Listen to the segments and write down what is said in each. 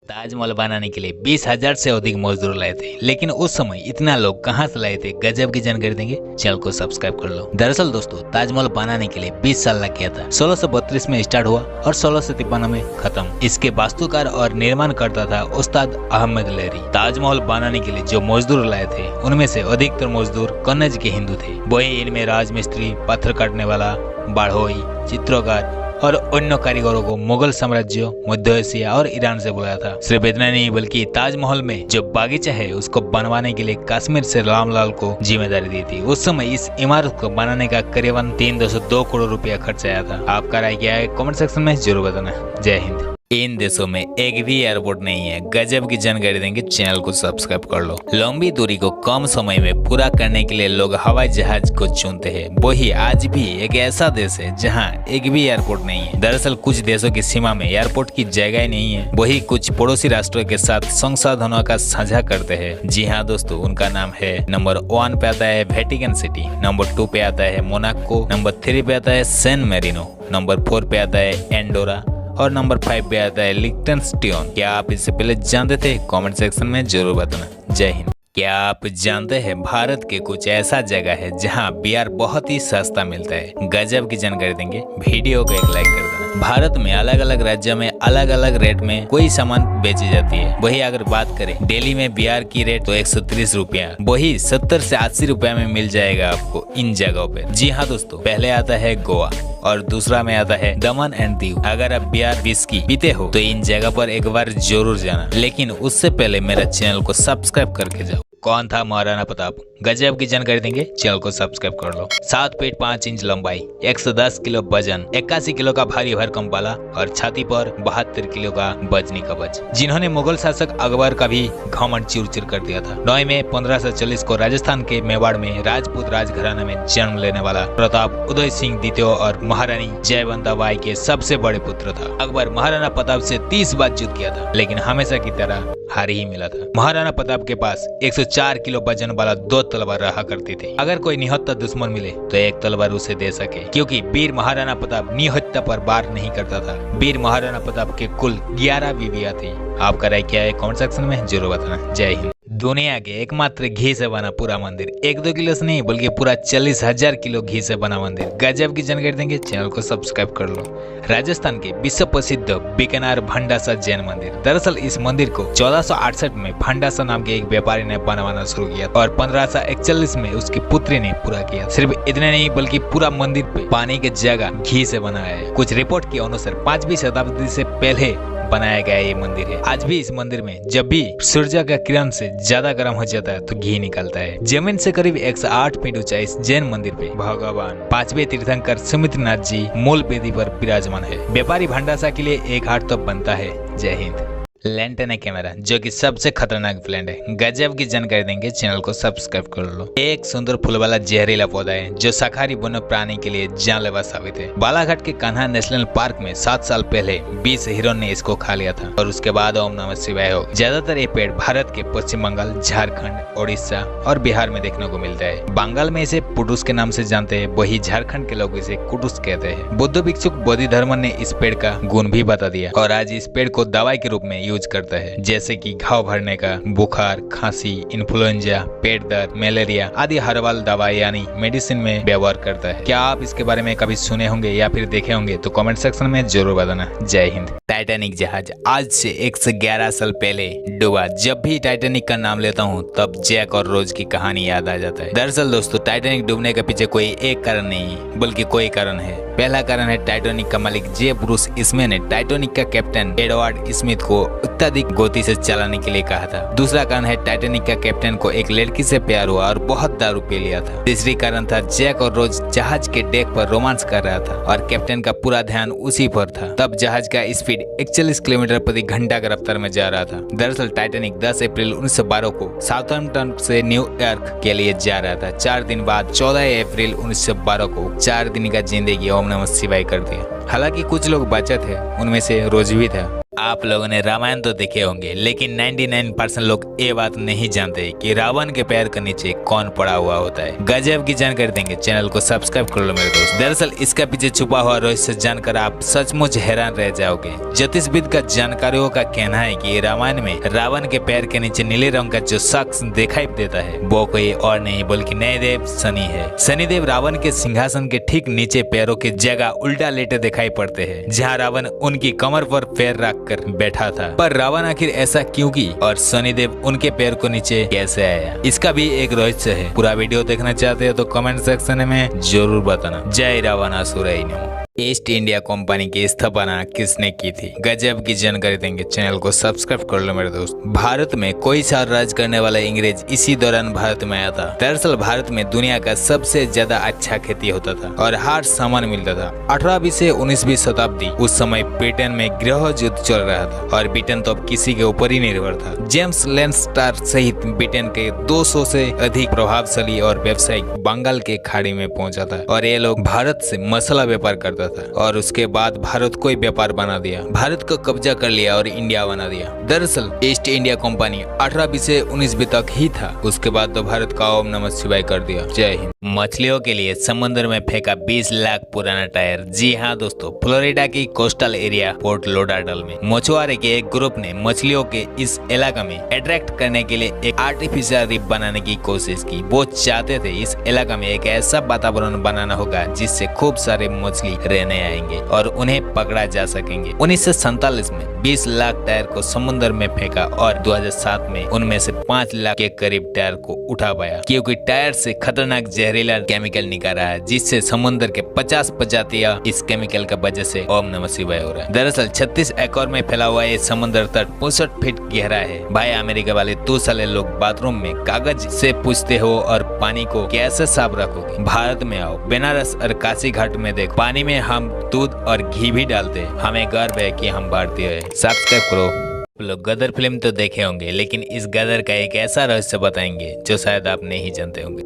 ताजमहल बनाने के लिए 20,000 से अधिक मजदूर लाए थे, लेकिन उस समय इतना लोग कहां से लाए थे, गजब की जानकारी देंगे। चैनल को सब्सक्राइब कर लो। दरअसल दोस्तों, ताजमहल बनाने के लिए 20 साल लग गया था। 1632 में स्टार्ट हुआ और 1653 में खत्म। इसके वास्तुकार और निर्माण करता था उस्ताद अहमद लेरी। ताजमहल बनाने के लिए जो मजदूर लाए थे, उनमें से अधिकतर मजदूर कन्नौज के हिंदू थे। वही इनमें राजमिस्त्री, पत्थर काटने वाला, बाढ़ोई, चित्रकार और अन्य कारीगरों को मुगल साम्राज्य, मध्य एशिया और ईरान से बुलाया था। सिर्फ इतना नहीं, बल्कि ताजमहल में जो बागीचा है उसको बनवाने के लिए कश्मीर से रामलाल को जिम्मेदारी दी थी। उस समय इस इमारत को बनाने का करीबन 3.2 करोड़ रुपया खर्च आया था। आपका राय क्या है, कमेंट सेक्शन में जरूर बताना। जय हिंद। इन देशों में एक भी एयरपोर्ट नहीं है, गजब की जानकारी देंगे। चैनल को सब्सक्राइब कर लो। लंबी दूरी को कम समय में पूरा करने के लिए लोग हवाई जहाज को चुनते हैं। वही आज भी एक ऐसा देश है जहां एक भी एयरपोर्ट नहीं है। दरअसल कुछ देशों की सीमा में एयरपोर्ट की जगह ही नहीं है। वही कुछ पड़ोसी राष्ट्रों के साथ संसाधनों का साझा करते हैं। जी हाँ दोस्तों, उनका नाम है, नंबर 1 पे आता है वेटिकन सिटी, नंबर 2 पे आता है मोनाको, नंबर 3 पे आता है सैन मेरिनो, नंबर 4 पे आता है एंडोरा और नंबर 5 पे आता है लिक्टनस्टीन। क्या आप इससे पहले जानते थे? कमेंट सेक्शन में जरूर बताना। जय हिंद। क्या आप जानते हैं भारत के कुछ ऐसा जगह है जहां बियर बहुत ही सस्ता मिलता है? गजब की जानकारी देंगे। वीडियो को एक लाइक कर देना। भारत में अलग अलग राज्यों में अलग अलग रेट में कोई सामान बेची जाती है। वही अगर बात करें दिल्ली में बियर की रेट तो 130 रुपया, वही 70 से 80 रुपया में मिल जाएगा आपको इन जगहों पे। जी हाँ दोस्तों, पहले आता है गोवा और दूसरा में आता है दमन एंड दीव। अगर आप बियर विस्की पीते हो तो इन जगह पर एक बार जरूर जाना, लेकिन उससे पहले मेरा चैनल को सब्सक्राइब करके जाओ। कौन था महाराणा प्रताप? गजब की जानकारी देंगे। चैनल को सब्सक्राइब कर लो। 7 फीट 5 इंच लंबाई, 110 किलो वजन, 81 किलो का भारी भरकम बाला और छाती पर 72 किलो का वजनी कवच, जिन्होंने मुगल शासक अकबर का भी घमंड चूर-चूर कर दिया था। 9 मई 1540 को राजस्थान के मेवाड़ में राजपूत राजघराना में जन्म लेने वाला प्रताप उदय सिंह द्वितीय और महारानी जयवंता बाई के सबसे बड़े पुत्र था। अकबर महाराणा प्रताप से 30 बार युद्ध किया था, लेकिन हमेशा की तरह हार ही मिला था। महाराणा प्रताप के पास 104 किलो वजन वाला 2 तलवार रहा करती थी। अगर कोई निहत्था दुश्मन मिले तो एक तलवार उसे दे सके, क्योंकि वीर महाराणा प्रताप निहत्था पर वार नहीं करता था। वीर महाराणा प्रताप के कुल 11 बीवियां थी। आपका राय क्या है, कमेंट सेक्शन में जरूर बताना। जय हिंद। दुनिया के एकमात्र घी से बना पूरा मंदिर, 1-2 किलो से नहीं बल्कि पूरा 40,000 किलो घी से बना मंदिर। गजब की जानकारी देंगे। चैनल को सब्सक्राइब कर लो। राजस्थान के विश्व प्रसिद्ध बीकानेर भंडासा जैन मंदिर। दरअसल इस मंदिर को 1468 में भंडासा नाम के एक व्यापारी ने बनवाना शुरू किया और 1541 में उसकी पुत्री ने पूरा किया। सिर्फ इतने नहीं, बल्कि पूरा मंदिर पे पानी की जगह घी से बनाया है। कुछ रिपोर्ट के अनुसार 5वीं शताब्दी से पहले बनाया गया ये मंदिर है। आज भी इस मंदिर में जब भी सूर्य का किरण से ज्यादा गर्म हो जाता है तो घी निकलता है। जमीन से करीब 108 फीट ऊंचा इस जैन मंदिर पे भगवान 5वें तीर्थंकर सुमित्रनाथ जी मूल वेदी पर विराजमान है। व्यापारी भंडासा के लिए एक हाट तो बनता है। जय हिंद। लेंटेना कैमरा, जो कि सबसे खतरनाक प्लांट है। गजब की जानकारी देंगे। चैनल को सब्सक्राइब कर लो। एक सुंदर फूल वाला जहरीला पौधा है जो शाकाहारी वन्य प्राणी के लिए जानलेवा साबित है। बालाघाट के कान्हा नेशनल पार्क में 7 साल पहले 20 हिरन ने इसको खा लिया था और उसके बाद ओम नमः शिवाय हो। ज्यादातर ये पेड़ भारत के पश्चिम बंगाल, झारखंड, उड़ीसा और बिहार में देखने को मिलता है। बंगाल में इसे पुटुस के नाम से जानते हैं, वही झारखंड के लोग इसे कुटुस कहते हैं। बुद्ध भिक्षुक बोधिधर्म ने इस पेड़ का गुण भी बता दिया और आज इस पेड़ को दवाई के रूप में यूज करता है, जैसे कि घाव भरने का, बुखार, खांसी, इन्फ्लुएंजा, पेट दर्द, मलेरिया आदि हर्बल दवा यानी मेडिसिन में व्यवहार करता है। क्या आप इसके बारे में कभी सुने होंगे या फिर देखे होंगे तो कमेंट सेक्शन में जरूर बताना। जय हिंद। टाइटैनिक जहाज आज से 111 साल पहले डूबा। जब भी टाइटैनिक का नाम लेता हूँ तब जैक और रोज की कहानी याद आ जाता है। दरअसल दोस्तों, टाइटैनिक डूबने के पीछे कोई एक कारण नहीं बल्कि कोई कारण है। पहला कारण है टाइटैनिक का मालिक जे ब्रूस इसमे ने टाइटैनिक का कैप्टन एडवर्ड स्मिथ को अत्यधिक गति से चलाने के लिए कहा था। दूसरा कारण है टाइटैनिक का कैप्टन को एक लड़की से प्यार हुआ और बहुत दारू पी लिया था। तीसरी कारण था जैक और रोज जहाज के डेक पर रोमांस कर रहा था और कैप्टन का पूरा ध्यान उसी पर था। तब जहाज का स्पीड 41 किलोमीटर प्रति घंटा की रफ्तार में जा रहा था। दरअसल टाइटैनिक 10 अप्रैल 1912 को साउथहैम्पटन से न्यूयॉर्क के लिए जा रहा था। 4 दिन बाद 14 अप्रैल 1912 को 4 दिन का जिंदगी ओम नमः शिवाय कर दिया। हालांकि कुछ लोग बचे थे, उनमें से रोज भी था। आप लोगों ने रामायण तो देखे होंगे, लेकिन 99% लोग ये बात नहीं जानते कि रावण के पैर के नीचे कौन पड़ा हुआ होता है। गजब की जानकारी देंगे, चैनल को सब्सक्राइब कर लो मेरे दोस्त। दरअसल इसका पीछे छुपा हुआ रहस्य जानकर आप सचमुच हैरान रह जाओगे। ज्योतिषविद का जानकारियों का कहना है कि रामायण में रावण के पैर के नीचे नीले रंग का जो शख्स दिखाई देता है वो कोई और नहीं बल्कि नैदेव शनि है। शनिदेव रावण के सिंहासन के ठीक नीचे पैरों की जगह उल्टा लेटे दिखाई पड़ते हैं, जहाँ रावण उनकी कमर पर पैर रख कर बैठा था। पर रावण आखिर ऐसा क्यों की और शनिदेव उनके पैर को नीचे कैसे आया, इसका भी एक रहस्य है। पूरा वीडियो देखना चाहते हो तो कमेंट सेक्शन में जरूर बताना। जय रावणासुराय नमः। ईस्ट इंडिया कंपनी की स्थापना किसने की थी, गजब की जानकारी देंगे, चैनल को सब्सक्राइब कर लो मेरे दोस्त। भारत में कोई सा राज करने वाला अंग्रेज इसी दौरान भारत में आया था। दरअसल भारत में दुनिया का सबसे ज्यादा अच्छा खेती होता था और हर सामान मिलता था। 18वीं से 19वीं शताब्दी उस समय ब्रिटेन में गृह युद्ध चल रहा था और ब्रिटेन तो अब किसी के ऊपर ही निर्भर था। जेम्स लैंडस्टर सहित ब्रिटेन के 200 से अधिक प्रभावशाली और व्यवसायिक बंगाल के खाड़ी में पहुंचा था और ये लोग भारत से मसाला व्यापार करता था और उसके बाद भारत को व्यापार बना दिया, भारत को कब्जा कर लिया और इंडिया बना दिया। दरअसल ईस्ट इंडिया कंपनी 18वीं से 19वीं तक ही था, उसके बाद तो भारत का ओम नमः शिवाय कर दिया। जय हिंद। मछलियों के लिए समुद्र में फेंका 20 लाख पुराना टायर। जी हाँ दोस्तों, फ्लोरिडा की कोस्टल एरिया पोर्ट लोडारडल में मछुआरे के एक ग्रुप ने मछलियों के इस इलाका में अट्रैक्ट करने के लिए एक आर्टिफिशियल रिफ बनाने की कोशिश की। वो चाहते थे इस इलाका में एक ऐसा वातावरण बनाना होगा जिससे खूब सारे मछली रहने आएंगे और उन्हें पकड़ा जा सकेंगे। 1947 में 20 लाख टायर को समुद्र में फेंका और 2007 में उनमें से 5 लाख के करीब टायर को उठा पाया, क्योंकि टायर से खतरनाक जहरीला केमिकल निकल रहा है जिससे समुद्र के 50 प्रजातियां इस केमिकल का वजह से ओम नमः शिवाय हो रहा है। दरअसल 36 एकड़ में फैला हुआ ये समुद्र तट 65 फीट गहरा है। भाई अमेरिका वाले 2 साले लोग बाथरूम में कागज से पूछते हो और पानी को कैसे साफ रखोगे। भारत में आओ, बनारस और काशी घाट में देखो, पानी में हम दूध और घी भी डालते हैं। हमें गर्व है कि हम भारतीय हैं। सब्सक्राइब करो। लोग गदर फिल्म तो देखे होंगे, लेकिन इस गदर का एक ऐसा रहस्य बताएंगे जो शायद आप नहीं जानते होंगे।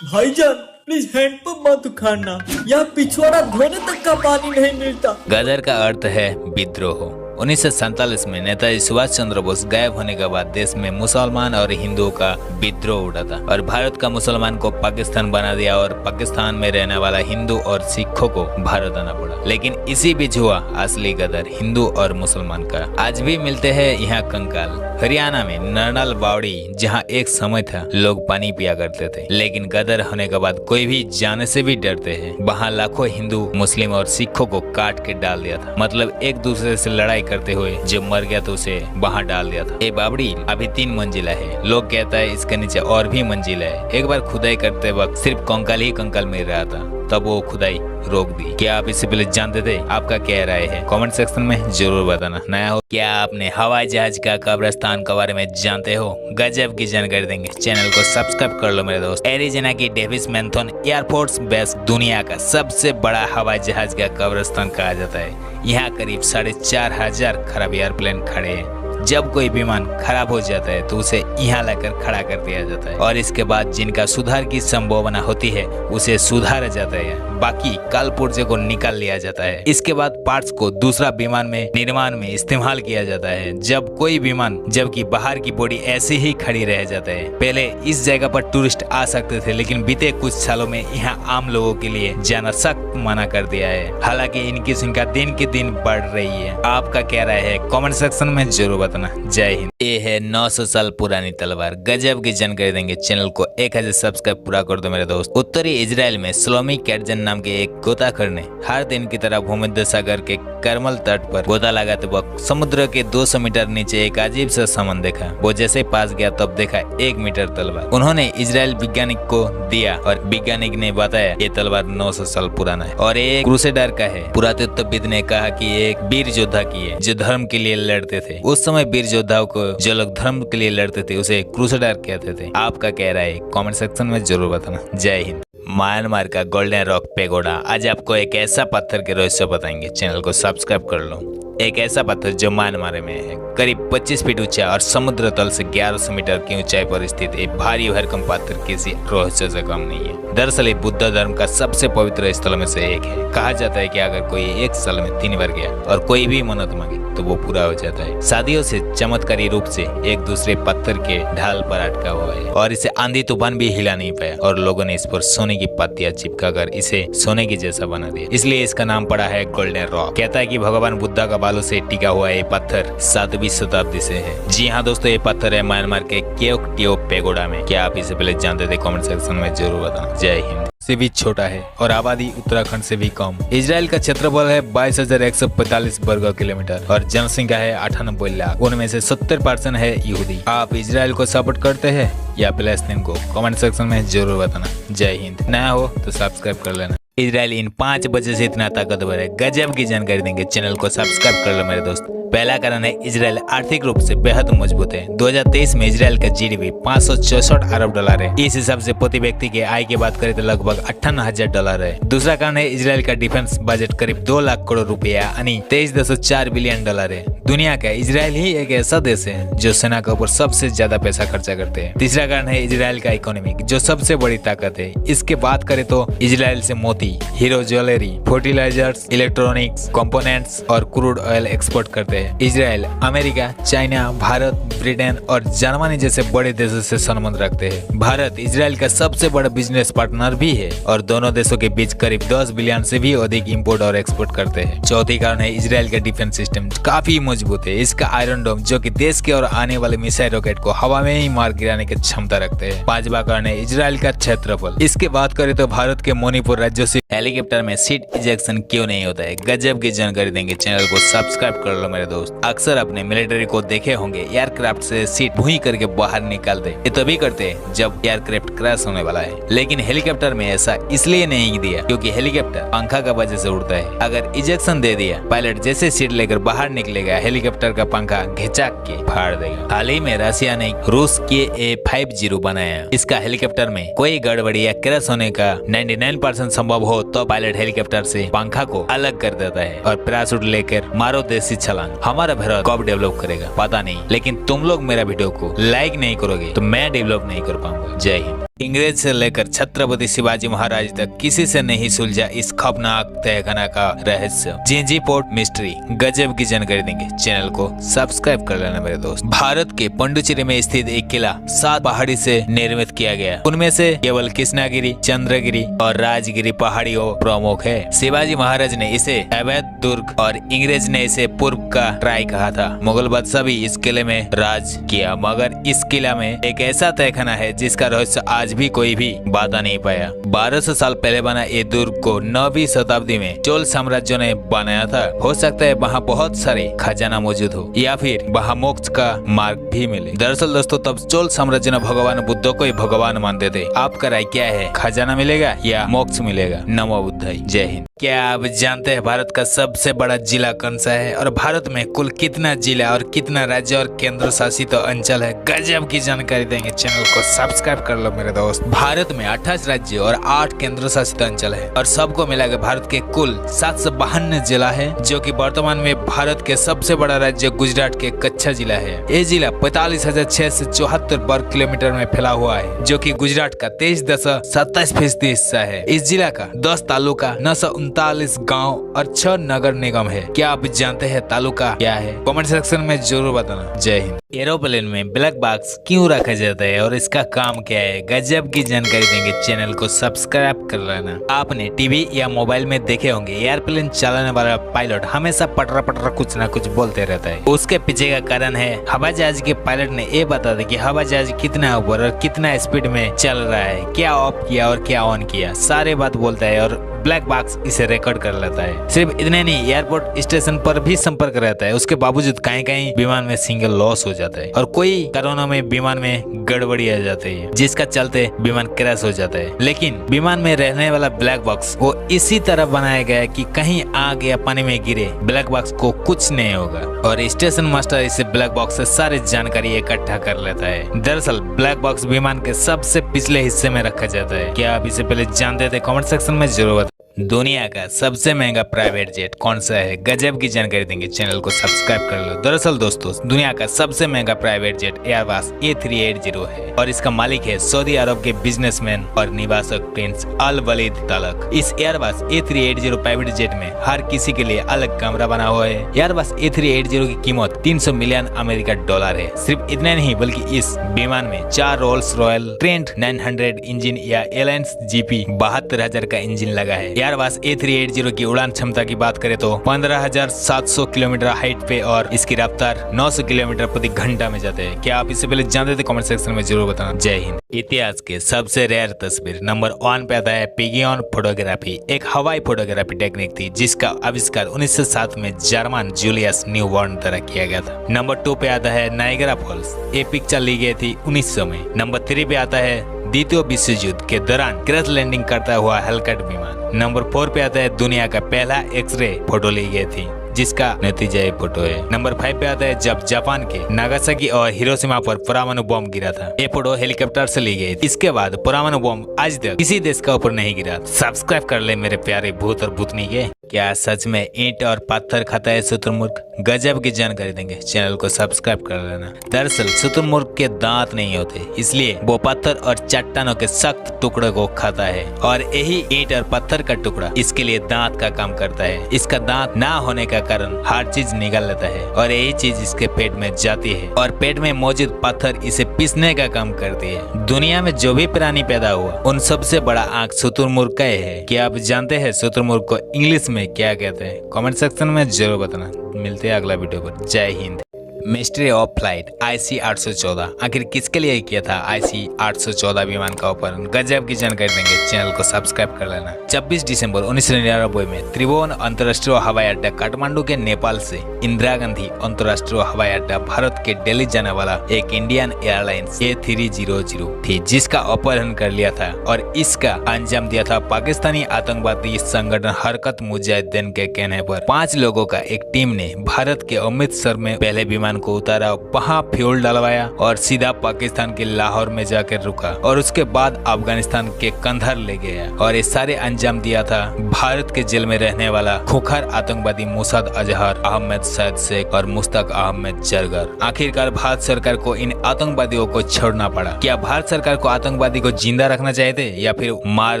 भाईजान प्लीज हैंडपंप मत उखाड़ना, यहाँ पिछवाड़ा धोने तक का पानी नहीं मिलता। गदर का अर्थ है विद्रोह। 1947 में नेताजी सुभाष चंद्र बोस गायब होने के बाद देश में मुसलमान और हिंदुओं का विद्रोह उठा था और भारत का मुसलमान को पाकिस्तान बना दिया और पाकिस्तान में रहने वाला हिंदू और सिखों को भारत आना पड़ा। लेकिन इसी बीच हुआ असली गदर हिंदू और मुसलमान का। आज भी मिलते हैं यहाँ कंकाल। हरियाणा में नरनल बावड़ी, जहाँ एक समय था लोग पानी पिया करते थे, लेकिन गदर होने के बाद कोई भी जाने से भी डरते हैं। वहाँ लाखों हिंदू, मुस्लिम और सिखों को काट के डाल दिया था, मतलब एक दूसरे से लड़ाई करते हुए जो मर गया तो उसे वहाँ डाल दिया था। ये बावड़ी अभी 3 मंजिला है। लोग कहता है इसके नीचे और भी मंजिला है। एक बार खुदाई करते वक्त सिर्फ कंकाल ही कंकाल मिल रहा था, तब वो खुदाई रोक दी। क्या आप इससे पहले जानते थे? आपका क्या राय है कमेंट सेक्शन में जरूर बताना। नया हो क्या आपने हवाई जहाज का कब्रिस्तान के बारे में जानते हो? गजब की जानकारी देंगे, चैनल को सब्सक्राइब कर लो मेरे दोस्त। एरिज़ोना की डेविस मैन्थन एयरफोर्स बेस दुनिया का सबसे बड़ा हवाई जहाज का कब्रिस्तान कहा जाता है। यहाँ करीब 4500 खराब एयरप्लेन खड़े हैं। जब कोई विमान खराब हो जाता है तो उसे यहाँ लाकर खड़ा कर दिया जाता है और इसके बाद जिनका सुधार की संभावना होती है उसे सुधारा जाता है, बाकी काल पुर्जे को निकाल लिया जाता है। इसके बाद पार्ट्स को दूसरा विमान में निर्माण में इस्तेमाल किया जाता है। जब कोई विमान जबकि बाहर की बॉडी ऐसे ही खड़ी रह जाता है। पहले इस जगह पर टूरिस्ट आ सकते थे, लेकिन बीते कुछ सालों में यहाँ आम लोगों के लिए जाना सख्त मना कर दिया है। हालांकि इनकी संख्या दिन के दिन बढ़ रही है। आपका क्या राय है कमेंट सेक्शन में जरूर बताना। जय हिंद। ये है 900 साल पुरानी तलवार। गजब की जानकारी देंगे, चैनल को 1000 सब्सक्राइब पूरा कर दो मेरे दोस्त। उत्तरी इजराइल में स्लोमी कैटजन नाम के एक गोताखोर ने हर दिन की तरह भूमध्य सागर के करमल तट पर गोता लगाते वक्त समुद्र के 200 मीटर नीचे एक अजीब सा सामान देखा। वो जैसे पास गया तब देखा 1 मीटर तलवार। उन्होंने इजराइल वैज्ञानिक को दिया और वैज्ञानिक ने बताया ये तलवार 900 साल पुराना है और ये क्रूसेडर का है। पुरातत्वविद ने कहा कि एक वीर योद्धा की है जो धर्म के लिए लड़ते थे। उस समय वीर योद्धाओं को जो लोग धर्म के लिए लड़ते थे उसे क्रूसेडर कहते थे। आपका क्या राय है कमेंट सेक्शन में जरूर बताना। जय हिंद। म्यांमार का गोल्डन रॉक पेगोडा। आज आपको एक ऐसा पत्थर के रहस्य बताएंगे, चैनल को सब्सक्राइब कर लो। एक ऐसा पत्थर जो म्यांमार में है, करीब 25 फीट ऊंचा और समुद्र तल से 1100 मीटर की ऊंचाई पर स्थित एक भारी भरकम पत्थर किसी रहस्य से कम नहीं है। दरअसल ये बुद्ध धर्म का सबसे पवित्र स्थल में से एक है। कहा जाता है कि अगर कोई एक साल में 3 बार गया और कोई भी मन्नत मांगे तो वो पूरा हो जाता है। सदियों से चमत्कारी रूप से एक दूसरे पत्थर के ढाल पर अटका हुआ है और इसे आंधी तूफान भी हिला नहीं पाया और लोगों ने इस पर सोने की पत्तियां चिपका कर इसे सोने की जैसा बना दिया, इसलिए इसका नाम पड़ा है गोल्डन रॉक। कहता है कि भगवान बुद्धा का बालों से टिका हुआ ये पत्थर 7वीं शताब्दी से है। जी हाँ दोस्तों, ये पत्थर है म्यांमार के केओक्टियो पैगोडा में। क्या आप इसे पहले जानते थे? कमेंट सेक्शन में जरूर बताना। जय हिंद। से भी छोटा है और आबादी उत्तराखंड से भी कम। इजराइल का क्षेत्रफल है 22,145 वर्ग किलोमीटर और जनसंख्या है 98 लाख। उनमें से 70% है यहूदी। आप इजराइल को सपोर्ट करते हैं या फिलिस्तीन को? कमेंट सेक्शन में जरूर बताना। जय हिंद। नया हो तो सब्सक्राइब कर लेना। इजराइल इन 5 वजह से इतना ताकतवर है, गजब की जानकारी देंगे। चैनल को सब्सक्राइब कर लो मेरे दोस्त। पहला कारण है इजराइल आर्थिक रूप से बेहद मजबूत है। 2023 में इजराइल का जीडीपी $564 अरब है। इस हिसाब से प्रति व्यक्ति के आय की बात करें तो लगभग $58,000 है। दूसरा कारण है इजराइल का डिफेंस बजट करीब 2 लाख करोड़ रुपया यानी $23.4 बिलियन है। दुनिया का इजराइल ही एक ऐसा देश है जो सेना के ऊपर सबसे ज्यादा पैसा खर्चा करते हैं। तीसरा कारण है इजराइल का इकोनॉमी जो सबसे बड़ी ताकत है। इसके बात करें तो इजराइल से मोती, हीरो ज्वेलरी, फर्टिलाइजर्स, इलेक्ट्रॉनिक्स कंपोनेंट्स और क्रूड ऑयल एक्सपोर्ट करते हैं। Israel America, China, Bharat, Britain और जर्मनी जैसे बड़े देशों से संबंध रखते हैं। भारत इजराइल का सबसे बड़ा बिजनेस पार्टनर भी है और दोनों देशों के बीच करीब 10 बिलियन से भी अधिक इंपोर्ट और एक्सपोर्ट करते हैं। चौथी कारण है इजराइल का डिफेंस सिस्टम काफी मजबूत है। इसका आयरन डोम जो कि देश के और आने वाले मिसाइल रॉकेट को हवा में ही मार गिराने की क्षमता रखते हैं। पांचवा कारण है इजराइल का क्षेत्रफल। इसके बात करें तो भारत के मणिपुर राज्य से हेलीकॉप्टर में सीट इजेक्शन क्यों नहीं होता है, गजब की जानकारी देंगे। चैनल को सब्सक्राइब कर लो मेरे दोस्त। अक्सर अपने मिलिट्री को देखे होंगे एयरक्राफ्ट से सीट भूई करके बाहर निकाल दे। ये तभी करते हैं जब एयरक्राफ्ट क्रैश होने वाला है, लेकिन हेलीकॉप्टर में ऐसा इसलिए नहीं दिया क्योंकि हेलीकॉप्टर पंखा का वजह से उड़ता है। अगर इजेक्शन दे दिया, पायलट जैसे सीट लेकर बाहर निकलेगा, हेलीकॉप्टर का पंखा घिचाक के फाड़ देगा। हाल ही में रशिया ने रूस के A50 बनाया। इसका हेलीकॉप्टर में कोई गड़बड़ी या क्रैश होने का 99% संभव हो तो पायलट हेलीकॉप्टर से पंखा को अलग कर देता है और पैराशूट लेकर मारो देसी छलांग। हमारा भारत कब डेवलप करेगा पता नहीं, लेकिन तुम लोग मेरा वीडियो को लाइक नहीं करोगे तो मैं डेवलप नहीं कर पाऊंगा। जय हिंद। इंग्रेज से लेकर छत्रपति शिवाजी महाराज तक किसी से नहीं सुलझा इस खौफनाक तहखाना का रहस्य। जिंजी पोर्ट मिस्ट्री, गजब की जानकारी देंगे। चैनल को सब्सक्राइब कर लेना मेरे दोस्त। भारत के पंडुचेरी में स्थित एक किला 7 पहाड़ी से निर्मित किया गया। उनमें से केवल कृष्णागिरी, चंद्रगिरी और राजगिरी पहाड़ियों प्रमुख है। शिवाजी महाराज ने इसे अवैध दुर्ग और इंग्रेज ने इसे पूर्व का ट्राई कहा था। मुगल बादशाह भी इस किले में राज किया, मगर इस किला में एक ऐसा तहखाना है जिसका रहस्य आज भी कोई भी बता नहीं पाया। 1200 साल पहले बना ये दुर्ग को 9वीं शताब्दी में चोल साम्राज्य ने बनाया था। हो सकता है वहाँ बहुत सारे खजाना मौजूद हो या फिर वहाँ मोक्ष का मार्ग भी मिले। दरअसल दोस्तों तब चोल साम्राज्य ने भगवान बुद्ध को ही भगवान मानते थे। आपका राय क्या है, खजाना मिलेगा या मोक्ष मिलेगा? नमो बुद्धाय। जय हिंद। क्या आप जानते हैं भारत का सबसे बड़ा जिला कौन सा है और भारत में कुल कितना जिला और कितना राज्य और केंद्र शासित अंचल है? गजब की जानकारी देंगे। चैनल को सब्सक्राइब कर लो मेरे दोस्त। भारत में 28 राज्य और 8 केंद्र शासित अंचल है और सबको मिलाकर भारत के कुल 752 जिला है, जो कि वर्तमान में भारत के सबसे बड़ा राज्य गुजरात के कच्छ जिला है। ये जिला 45,674 वर्ग किलोमीटर में फैला हुआ है, जो कि गुजरात का 23.27% हिस्सा है। इस जिला का 10 तालुका, 939 गाँव और 6 नगर निगम है। क्या आप जानते हैं तालुका क्या है? कमेंट सेक्शन में जरूर बताना। जय हिंद। एरोप्लेन में ब्लैक बॉक्स क्यों रखा जाता है और इसका काम क्या है, गजब की जानकारी देंगे। चैनल को सब्सक्राइब कर लेना। आपने टीवी या मोबाइल में देखे होंगे एयरप्लेन चलाने वाला पायलट हमेशा पटरा पटरा कुछ ना कुछ बोलते रहता है। उसके पीछे का कारण है हवाई जहाज के पायलट ने ये बता दिया कि हवाई जहाज कितना ऊपर और कितना स्पीड में चल रहा है, क्या ऑफ किया और क्या ऑन किया, सारे बात बोलता है और ब्लैक बॉक्स इसे रिकॉर्ड कर लेता है। सिर्फ इतने नहीं, एयरपोर्ट स्टेशन पर भी संपर्क रहता है। उसके बावजूद कहीं कहीं विमान में सिंगल लॉस हो जाता है और कोई कारणों में विमान में गड़बड़ी आ जाती है, जिसका चलते विमान क्रैश हो जाता है। लेकिन विमान में रहने वाला ब्लैक बॉक्स वो इसी तरह बनाया गया है कि कहीं आग या पानी में गिरे ब्लैक बॉक्स को कुछ नहीं होगा और स्टेशन मास्टर इसे ब्लैक बॉक्स से सारी जानकारी इकट्ठा कर लेता है। दरअसल ब्लैक बॉक्स विमान के सबसे पिछले हिस्से में रखा जाता है। क्या आप इसे पहले जानते थे? कमेंट सेक्शन में जरूर बताएं। दुनिया का सबसे महंगा प्राइवेट जेट कौन सा है, गजब की जानकारी देंगे, चैनल को सब्सक्राइब कर लो। दरअसल दोस्तों, दुनिया का सबसे महंगा प्राइवेट जेट एयरबस A380 है और इसका मालिक है सऊदी अरब के बिजनेसमैन और निवासक प्रिंस अल वलीद तलक। इस एयरबस A380 प्राइवेट जेट में हर किसी के लिए अलग कमरा बना हुआ है। एयरबस A380 की कीमत 300 मिलियन अमेरिका डॉलर है। सिर्फ इतना नहीं बल्कि इस विमान में 4 रोल्स रॉयल ट्रेंट 900 इंजन या एलायंस GP 72,000 का इंजन लगा है। एयरबस A380 की उड़ान क्षमता की बात करें तो 15,700 किलोमीटर हाइट पे और इसकी रफ्तार 900 किलोमीटर प्रति घंटा में जाते हैं। क्या आप इससे पहले जानते थे? कमेंट सेक्शन में जरूर बताना। जय हिंद। इतिहास के सबसे रेयर तस्वीर नंबर 1 पे आता है पिगियन फोटोग्राफी। एक हवाई फोटोग्राफी टेक्निक थी जिसका आविष्कार 1907 में जर्मन जूलियस न्यूबॉर्न द्वारा किया गया था। नंबर 2 पे आता है नायगरा फॉल्स। ये पिक्चर ली गई थी 1900 में। नंबर 3 पे आता है द्वितीय विश्व युद्ध के दौरान क्रैश लैंडिंग करता हुआ हेलिकॉप्टर विमान। नंबर 4 पे आता है दुनिया का पहला एक्सरे फोटो ली गई थी जिसका नतीजा ये फोटो है। नंबर 5 पे आता है जब जापान के नागासाकी और हिरोशिमा पर परमाणु बम गिरा था। ये फोटो हेलीकॉप्टर से ली गई। इसके बाद परमाणु बम आज तक किसी देश का ऊपर नहीं गिरा। सब्सक्राइब कर ले मेरे प्यारे भूत और भूतनी के। क्या सच में ईंट और पत्थर खाता है शुतुरमुर्ग? गजब की जानकारी देंगे, चैनल को सब्सक्राइब कर लेना। दरअसल शुतुरमुर्ग के दांत नहीं होते, इसलिए वो पत्थर और चट्टानों के सख्त टुकड़े को खाता है और यही ईंट और पत्थर का टुकड़ा इसके लिए दांत का काम करता है। इसका दांत ना होने का कारण हर चीज निगल लेता है और यही चीज इसके पेट में जाती है और पेट में मौजूद पत्थर इसे पीसने का काम करती है। दुनिया में जो भी प्राणी पैदा हुआ उन सबसे बड़ा आंख शुतुरमुर्ग का है। क्या आप जानते हैं शुतुरमुर्ग को इंग्लिश में क्या कहते हैं? कमेंट सेक्शन में जरूर बताना। मिलते हैं अगला वीडियो पर। जय Hind. Mystery of flight IC-814 आखिर किसके लिए किया था IC-814 विमान का अपहरण? गजब की जानकारी देंगे, चैनल को सब्सक्राइब कर लेना। 26 दिसंबर 1999 में त्रिभुवन अंतर्राष्ट्रीय हवाई अड्डा काठमांडू के नेपाल से इंदिरा गांधी अंतर्राष्ट्रीय हवाई अड्डा भारत के दिल्ली जाने वाला एक इंडियन एयरलाइंस A300 थी जिसका अपहरण कर लिया था और इसका अंजाम दिया था पाकिस्तानी आतंकवादी संगठन हरकत मुजाहिदीन के कहने पर। 5 लोगों का एक टीम ने भारत के अमृतसर में पहले विमान को उतारा, वहां फ्यूल डलवाया और सीधा पाकिस्तान के लाहौर में जाकर रुका और उसके बाद अफगानिस्तान के कंधार ले गया और ये सारे अंजाम दिया था भारत के जेल में रहने वाला खुखार आतंकवादी मुसाद अजहर, अहमद सैद शेख और मुश्ताक अहमद जरगर। आखिरकार भारत सरकार को इन आतंकवादियों को छोड़ना पड़ा। क्या भारत सरकार को आतंकवादी को जिंदा रखना चाहिए थे या फिर मार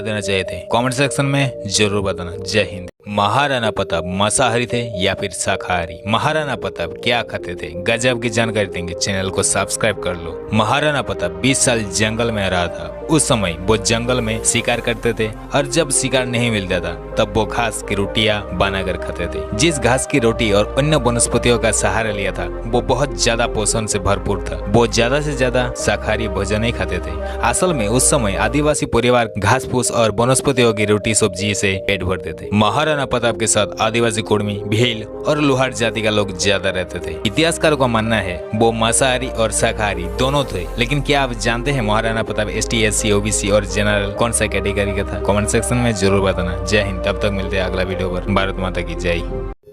देना चाहिए थे? कमेंट सेक्शन में जरूर बताना। जय हिंद। महाराणा प्रताप मांसाहारी थे या फिर शाकाहारी? महाराणा प्रताप क्या खाते थे? गजब की जानकारी देंगे, चैनल को सब्सक्राइब कर लो। महाराणा प्रताप 20 साल जंगल में रहा था। उस समय वो जंगल में शिकार करते थे और जब शिकार नहीं मिलता था तब वो घास की रोटियां बनाकर खाते थे। जिस घास की रोटी और अन्य वनस्पतियों का सहारा लिया था वो बहुत ज्यादा पोषण से भरपूर था। वो ज्यादा से ज्यादा शाकाहारी भोजन ही खाते थे। असल में उस समय आदिवासी परिवार घास फूस और वनस्पतियों की रोटी सब्जी से पेट भरते थे। महाराणा प्रताप के साथ आदिवासी कुर्मी, भील और लोहार जाति का लोग ज्यादा रहते थे। इतिहासकारों का मानना है वो मांसाहारी और शाकाहारी दोनों थे। लेकिन क्या आप जानते हैं Maharana Pratap ST SC OBC और जनरल कौन सा कैटेगरी का था? कमेंट सेक्शन में जरूर बताना। जय हिंद। तब तक मिलते हैं अगला वीडियो पर। भारत माता की जय।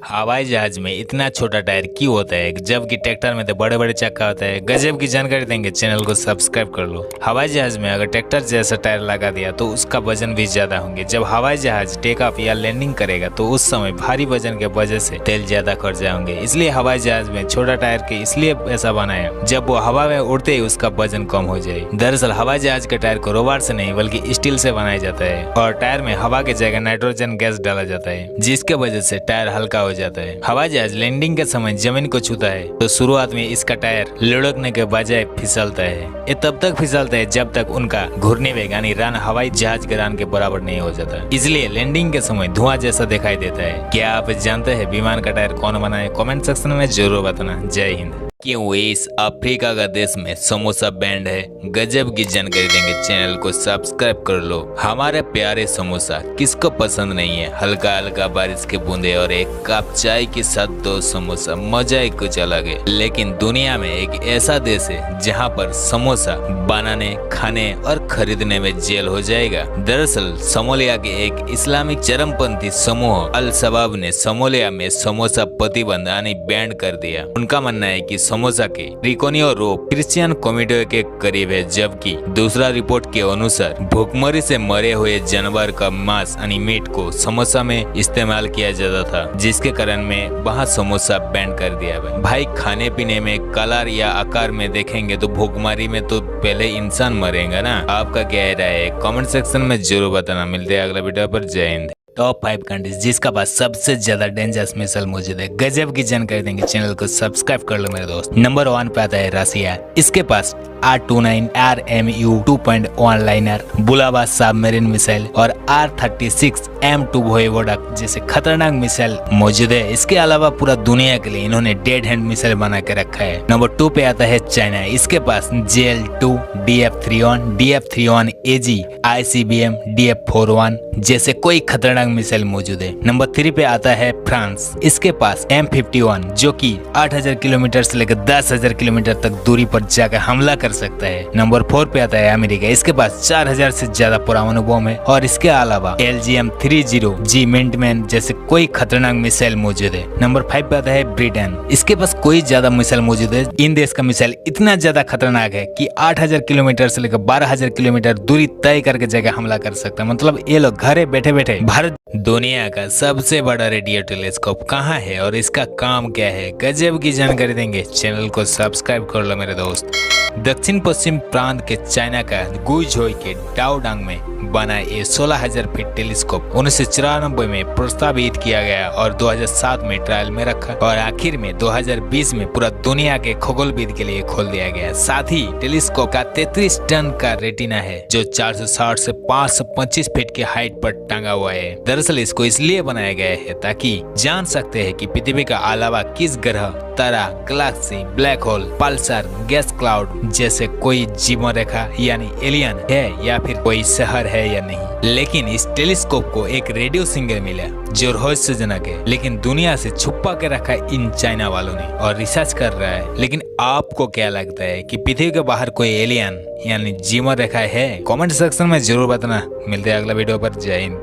हवाई जहाज में इतना छोटा टायर क्यों होता है जबकि ट्रैक्टर में तो बड़े बड़े चक्का होता है? गजब की जानकारी देंगे, चैनल को सब्सक्राइब कर लो। हवाई जहाज में अगर ट्रैक्टर जैसा टायर लगा दिया तो उसका वजन भी ज्यादा होंगे। जब हवाई जहाज टेक ऑफ या लैंडिंग करेगा तो उस समय भारी वजन के वजह से तेल ज्यादा खर्च होंगे। इसलिए हवाई जहाज में छोटा टायर के इसलिए ऐसा बनाया जब वो हवा में उड़ते ही उसका वजन कम हो जाए। दरअसल हवाई जहाज के टायर को रबर से नहीं बल्कि स्टील से बनाया जाता है और टायर में हवा की जगह नाइट्रोजन गैस डाला जाता है जिसके वजह से टायर हल्का हो जाता है। हवाई जहाज लैंडिंग के समय जमीन को छूता है तो शुरुआत में इसका टायर लुढ़कने के बजाय फिसलता है। ये तब तक फिसलता है जब तक उनका घूर्णी वेग यानी रन हवाई जहाज के रन के बराबर नहीं हो जाता। इसलिए लैंडिंग के समय धुआं जैसा दिखाई देता है। क्या आप जानते हैं विमान का टायर कौन बनाए? कमेंट सेक्शन में जरूर बताना। जय हिंद। क्यों इस अफ्रीका का देश में समोसा बैंड है? गजब की जानकारी देंगे, चैनल को सब्सक्राइब कर लो। हमारे प्यारे समोसा किसको पसंद नहीं है? हल्का हल्का बारिश के बूंदे और एक कप चाय के साथ 2 समोसा, मजा ही कुछ अलग है। लेकिन दुनिया में एक ऐसा देश है जहाँ पर समोसा बनाने, खाने और खरीदने में जेल हो जाएगा। दरअसल सोमालिया के एक इस्लामिक चरमपंथी समूह अल शबाब ने सोमालिया में समोसा प्रतिबंध यानी बैन कर दिया। उनका मानना है कि समोसा के त्रिकोणीय रूप क्रिश्चियन कोमिडो के करीब है, जबकि दूसरा रिपोर्ट के अनुसार भूखमरी से मरे हुए जानवर का मांस यानी मीट को समोसा में इस्तेमाल किया जाता था, जिसके कारण में वहाँ समोसा बैन कर दिया गया। भाई खाने पीने में कलर या आकार में देखेंगे तो भूखमरी में तो पहले इंसान मरेगा ना। आपका क्या राय है कमेंट सेक्शन में जरूर बताना। मिलते हैं अगला वीडियो पर। जय हिंद। टॉप 5 कंट्रीज जिसका पास सबसे ज्यादा डेंजरस मिसाइल मौजूद है, गजब की जानकारी देंगे। चैनल को सब्सक्राइब कर लो मेरे दोस्त। नंबर 1 पे आता है रसिया। इसके पास R29 RMU 2.1 लाइनर, बुलावा सबमरीन मिसाइल और R36 M2 वोयवोडा जैसे खतरनाक मिसाइल मौजूद है। इसके अलावा पूरा दुनिया के लिए इन्होंने डेड हैंड मिसाइल बना के रखा है। नंबर 2 पे आता है चाइना। इसके पास JL2, DF31, DF31 AG, ICBM, DF41 जैसे कोई खतरनाक मिसाइल मौजूद है। नंबर 3 पे आता है फ्रांस। इसके पास M51 जो कि 8000 किलोमीटर से लेकर 10,000 किलोमीटर तक दूरी पर जाकर हमला कर सकता है। नंबर 4 पे आता है अमेरिका। इसके पास 4000 से ज्यादा परमाणु बम है और इसके अलावा LGM-30G मिनटमैन जैसे कोई खतरनाक मिसाइल मौजूद है। नंबर 5 पे आता है ब्रिटेन। इसके पास कोई ज्यादा मिसाइल मौजूद है। इन देश का मिसाइल इतना ज्यादा खतरनाक है कि 8000 किलोमीटर से लेकर 12000 किलोमीटर दूरी तय करके जगह हमला कर सकता है। मतलब ये लोग घरे बैठे बैठे भारत दुनिया का सबसे बड़ा रेडियो टेलीस्कोप कहाँ है और इसका काम क्या है, गजब की जानकारी देंगे। चैनल को सब्सक्राइब कर लो मेरे दोस्त। दक्षिण पश्चिम प्रांत के चाइना का गुइझोई के डाओडांग में बना ये 16,000 फीट टेलीस्कोप 1994 में प्रस्तावित किया गया और 2007 में ट्रायल में रखा और आखिर में 2020 में पूरा दुनिया के खगोलविद के लिए खोल दिया गया। साथ ही टेलीस्कोप का 33 टन का रेटिना है जो 460 से 525 फीट की हाइट पर टांगा हुआ है। दरअसल इसको इसलिए बनाया गया है ताकि जान सकते हैं कि पृथ्वी का अलावा किस ग्रह, तारा, galaxy, black hole, pulsar, gas cloud जैसे कोई जीवन रेखा यानी एलियन है या फिर कोई शहर है या नहीं। लेकिन इस टेलीस्कोप को एक रेडियो सिग्नल मिला जो रहस्यजनक है, लेकिन दुनिया से छुपा के रखा इन चाइना वालों ने और रिसर्च कर रहा है। लेकिन आपको क्या लगता है कि पृथ्वी के बाहर कोई एलियन यानी जीवन रेखा है? कमेंट सेक्शन में जरूर बताना। मिलते हैं अगला वीडियो पर। जय हिंद।